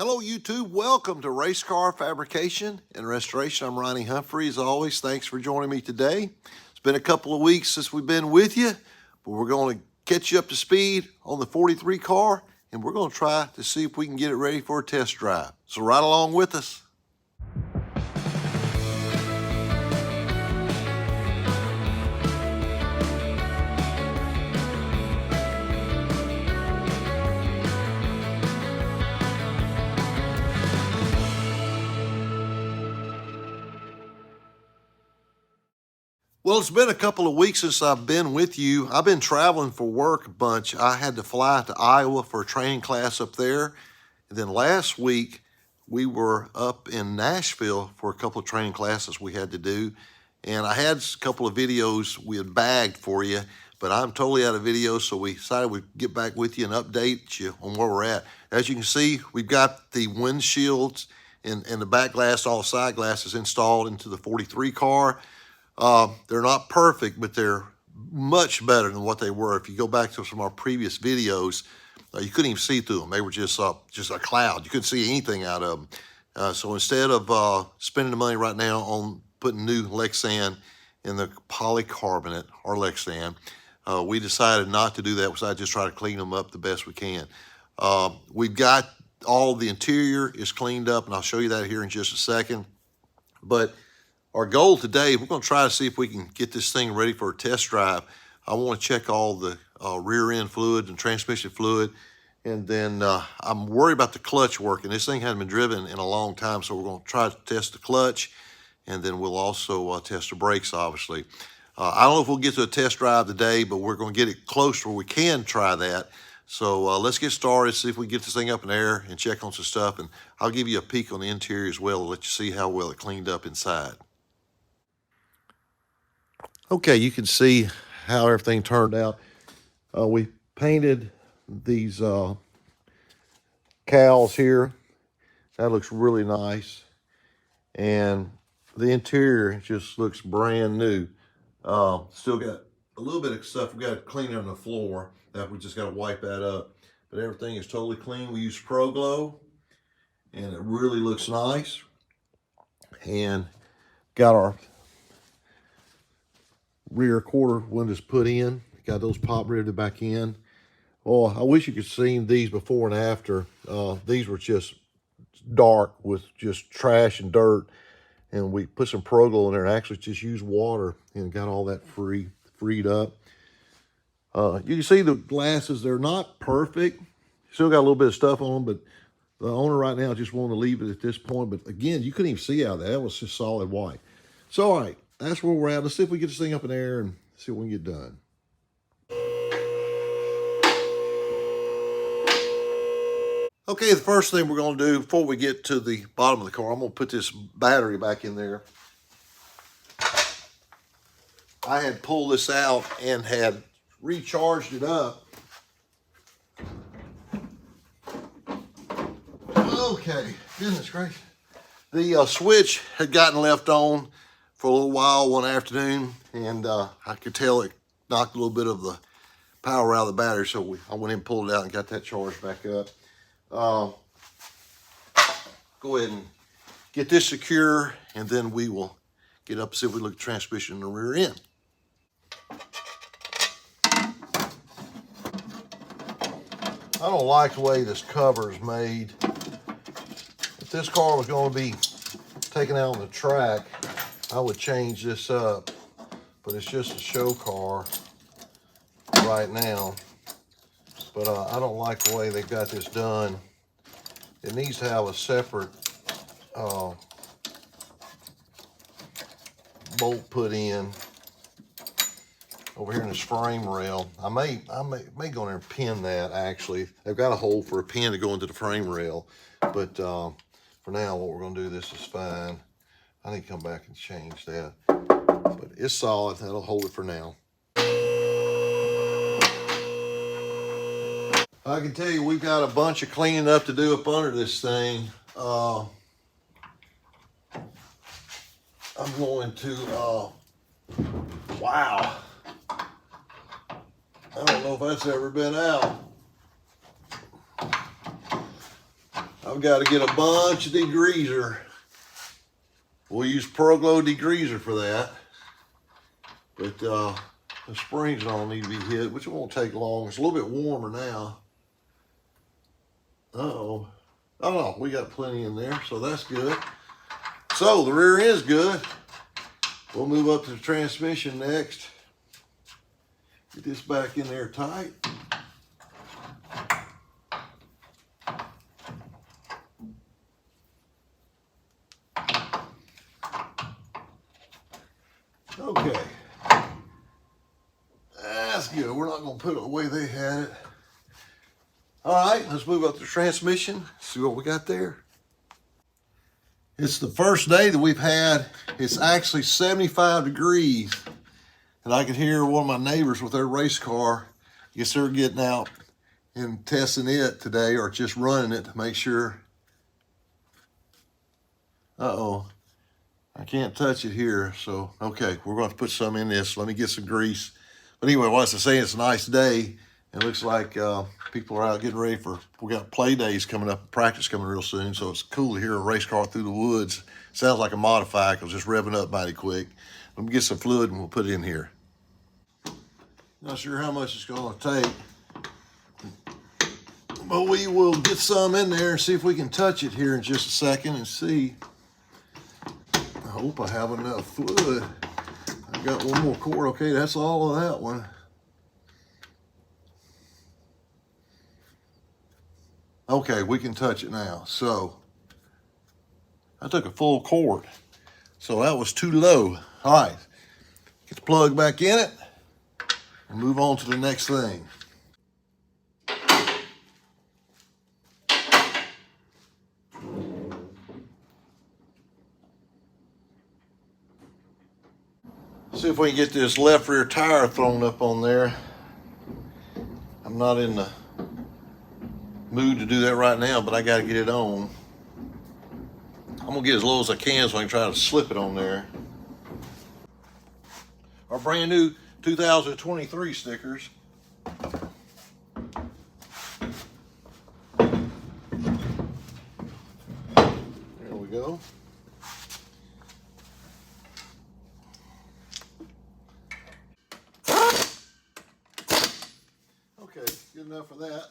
Hello YouTube, welcome to Race Car Fabrication and Restoration. I'm Ronnie Humphrey. As always, thanks for joining me today. It's been a couple of weeks since we've been with you, but we're going to catch you up to speed on the 43 car, and we're going to try to see if we can get it ready for a test drive. So ride along with us. Well, it's been a couple of weeks since I've been with you. I've been traveling for work a bunch. I had to fly to Iowa for a training class up there. And then last week, we were up in Nashville for a couple of training classes we had to do. And I had a couple of videos we had bagged for you, but I'm totally out of videos, so we decided we'd get back with you and update you on where we're at. As you can see, we've got the windshields and the back glass, all side glasses installed into the 43 car. They're not perfect, but they're much better than what they were. If you go back to some of our previous videos, you couldn't even see through them. They were just a cloud. You couldn't see anything out of them. So instead of spending the money right now on putting new Lexan in the polycarbonate or Lexan, we decided not to do that. We decided to just try to clean them up the best we can. We've got all the interior is cleaned up, and I'll show you that here in just a second. But our goal today, we're going to try to see if we can get this thing ready for a test drive. I want to check all the rear end fluid and transmission fluid. And then I'm worried about the clutch working. This thing hasn't been driven in a long time, so we're going to try to test the clutch. And then we'll also test the brakes, obviously. I don't know if we'll get to a test drive today, but we're going to get it close where we can try that. So let's get started, see if we can get this thing up in the air and check on some stuff. And I'll give you a peek on the interior as well to let you see how well it cleaned up inside. Okay, you can see how everything turned out. We painted these cowls here. That looks really nice. And the interior just looks brand new. Still got a little bit of stuff we got to clean on the floor. That we just got to wipe that up. But everything is totally clean. We use Pro Glow, and it really looks nice. And got our rear quarter windows put in. Got those pop riveted back in. Oh, I wish you could see these before and after. These were just dark with just trash and dirt. And we put some Pro Glow in there and actually just used water and got all that freed up. You can see the glasses, they're not perfect. Still got a little bit of stuff on them, but the owner right now just wanted to leave it at this point. But again, you couldn't even see out of that. That was just solid white. So, all right, that's where we're at. Let's see if we get this thing up in the air and see what we can get done. Okay, the first thing we're going to do before we get to the bottom of the car, I'm going to put this battery back in there. I had pulled this out and had recharged it up. Okay, goodness gracious. The switch had gotten left on for a little while one afternoon, and I could tell it knocked a little bit of the power out of the battery, so I went in and pulled it out and got that charged back up. Go ahead and get this secure, and then we will get up and see if we look at the transmission in the rear end. I don't like the way this cover is made. If this car was going to be taken out on the track, I would change this up, but it's just a show car right now. But I don't like the way they got this done. It needs to have a separate bolt put in over here in this frame rail. I may go in there and pin that. Actually, they've got a hole for a pin to go into the frame rail, but for now, what we're going to do, this is fine. I need to come back and change that, but it's solid. That'll hold it for now. I can tell you we've got a bunch of cleaning up to do up under this thing. I'm going to, wow. I don't know if that's ever been out. I've got to get a bunch of degreaser. We'll use Pro-Glo degreaser for that. But the springs don't need to be hit, which won't take long. It's a little bit warmer now. Uh-oh. Oh, no, we got plenty in there, so that's good. So the rear end's good. We'll move up to the transmission next. Get this back in there tight. Okay. That's good. We're not going to put it the way they had it. All right, let's move up to the transmission, see what we got there. It's the first day that we've had, it's actually 75 degrees. And I could hear one of my neighbors with their race car. I guess they're getting out and testing it today, or just running it to make sure. Uh-oh, I can't touch it here. So, okay, we're going to put some in this. Let me get some grease. But anyway, what's I saying? It's a nice day. It looks like people are out getting ready we got play days coming up, practice coming real soon. So it's cool to hear a race car through the woods. Sounds like a modified because it's revving up mighty quick. Let me get some fluid and we'll put it in here. Not sure how much it's going to take, but we will get some in there and see if we can touch it here in just a second and see. I hope I have enough fluid. I've got one more cord. Okay, that's all of that one. Okay, we can touch it now. So I took a full cord, so that was too low. All right, get the plug back in it and move on to the next thing. See if we can get this left rear tire thrown up on there. I'm not in the mood to do that right now, but I got to get it on. I'm gonna get as low as I can so I can try to slip it on there. Our brand new 2023 stickers. There we go. Okay, good enough for that.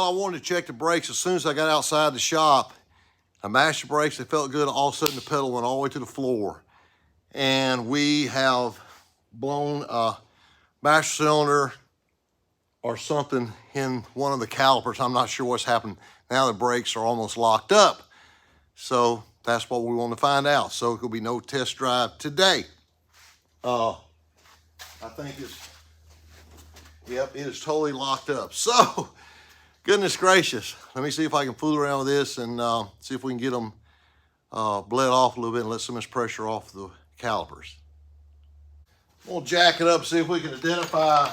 Well, I wanted to check the brakes as soon as I got outside the shop. I mashed the brakes, they felt good. All of a sudden the pedal went all the way to the floor. And we have blown a master cylinder or something in one of the calipers. I'm not sure what's happened. Now the brakes are almost locked up. So that's what we want to find out. So there'll be no test drive today. I think yep, it is totally locked up. So, goodness gracious. Let me see if I can fool around with this and see if we can get them bled off a little bit and let some of this pressure off the calipers. We'll jack it up, see if we can identify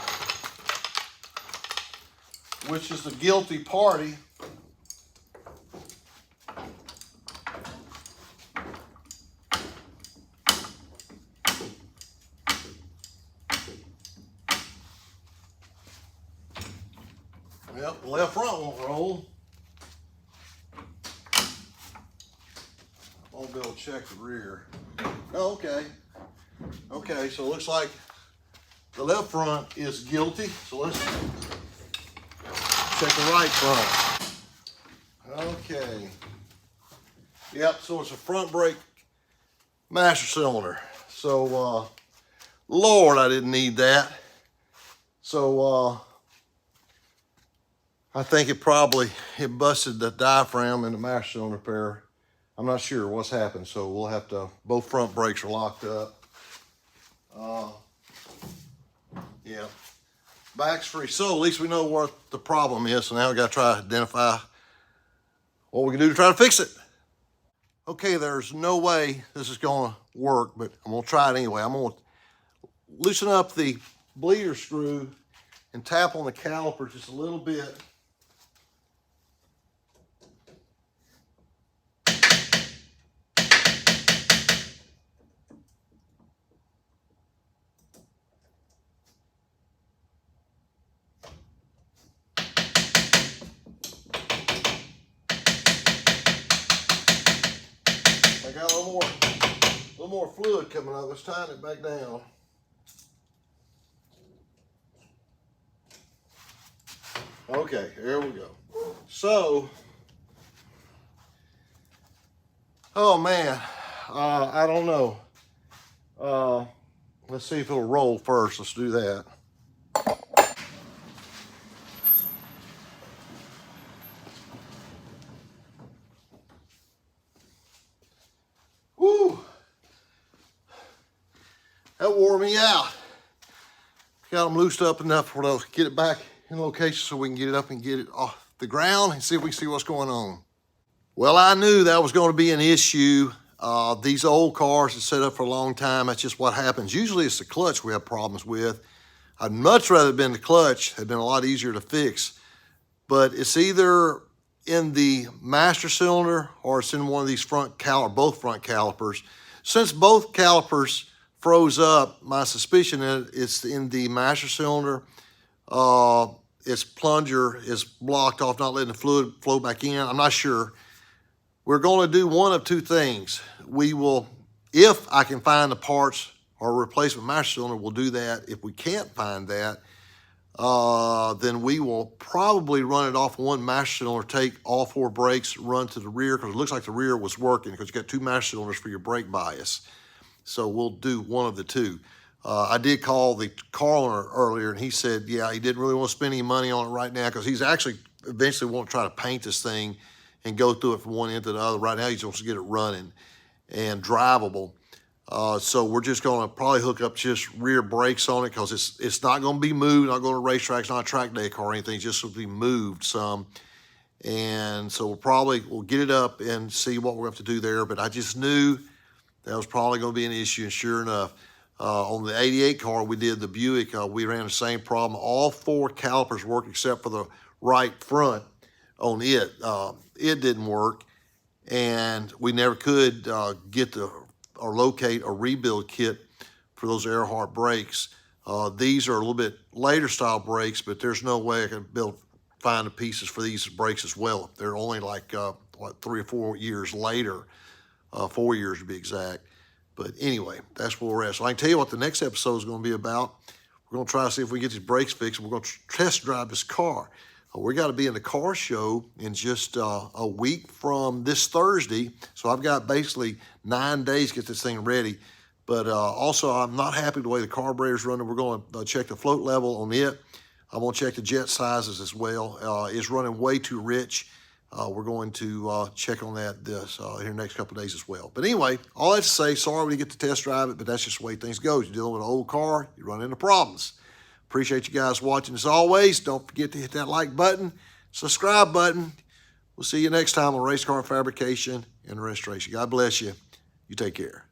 which is the guilty party. Well, the left front won't roll. I won't be able to check the rear. Oh, okay. Okay, so it looks like the left front is guilty. So let's check the right front. Okay. Yep, so it's a front brake master cylinder. So, Lord, I didn't need that. So, I think it busted the diaphragm in the master cylinder pair. I'm not sure what's happened, so we'll have to, both front brakes are locked up. Yeah, back's free. So at least we know what the problem is. So now we got to try to identify what we can do to try to fix it. Okay, there's no way this is going to work, but I'm going to try it anyway. I'm going to loosen up the bleeder screw and tap on the caliper just a little bit. I got a little more fluid coming up. Let's tighten it back down. Okay, here we go. So, oh man, I don't know. Let's see if it'll roll first. Let's do that. Woo! That wore me out. Got them loosed up enough for they'll get it back in location so we can get it up and get it off the ground and see if we can see what's going on. Well, I knew that was going to be an issue. These old cars are set up for a long time. That's just what happens. Usually it's the clutch we have problems with. I'd much rather been the clutch. Had been a lot easier to fix. But it's either in the master cylinder or it's in one of these both front calipers. Since both calipers froze up, my suspicion is it's in the master cylinder. Its plunger is blocked off, not letting the fluid flow back in. I'm not sure. We're going to do one of two things. We will, if I can find the parts or replacement master cylinder, we'll do that. If we can't find that, then we will probably run it off one master cylinder, take all four brakes, run to the rear, because it looks like the rear was working because you got two master cylinders for your brake bias. So we'll do one of the two. I did call the car owner earlier, and he said, yeah, he didn't really want to spend any money on it right now because he's actually eventually want to try to paint this thing and go through it from one end to the other. Right now, he just wants to get it running and drivable. So we're just going to probably hook up just rear brakes on it because it's not going to be moved, not going to racetracks, not a track day car or anything. It's just will be moved some. And so we'll get it up and see what we're going to have to do there. But I just knew that was probably going to be an issue. And sure enough, on the 88 car we did, the Buick, we ran the same problem. All four calipers worked except for the right front on it. It didn't work, and we never could get or locate a rebuild kit for those Earhart brakes. These are a little bit later style brakes, but there's no way I can find the pieces for these brakes as well. They're only like 3 or 4 years later, 4 years to be exact. But anyway, that's where we're at. So I can tell you what the next episode is going to be about. We're going to try to see if we can get these brakes fixed. We're going to test drive this car. We got to be in the car show in just a week from this Thursday. So I've got basically 9 days to get this thing ready. But also, I'm not happy with the way the carburetor's running. We're going to check the float level on it. I'm going to check the jet sizes as well. It's running way too rich. We're going to check on that here next couple of days as well. But anyway, all that to say, sorry we get to test drive it, but that's just the way things go. You're dealing with an old car, you run into problems. Appreciate you guys watching as always. Don't forget to hit that like button, subscribe button. We'll see you next time on Race Car Fabrication and Restoration. God bless you. You take care.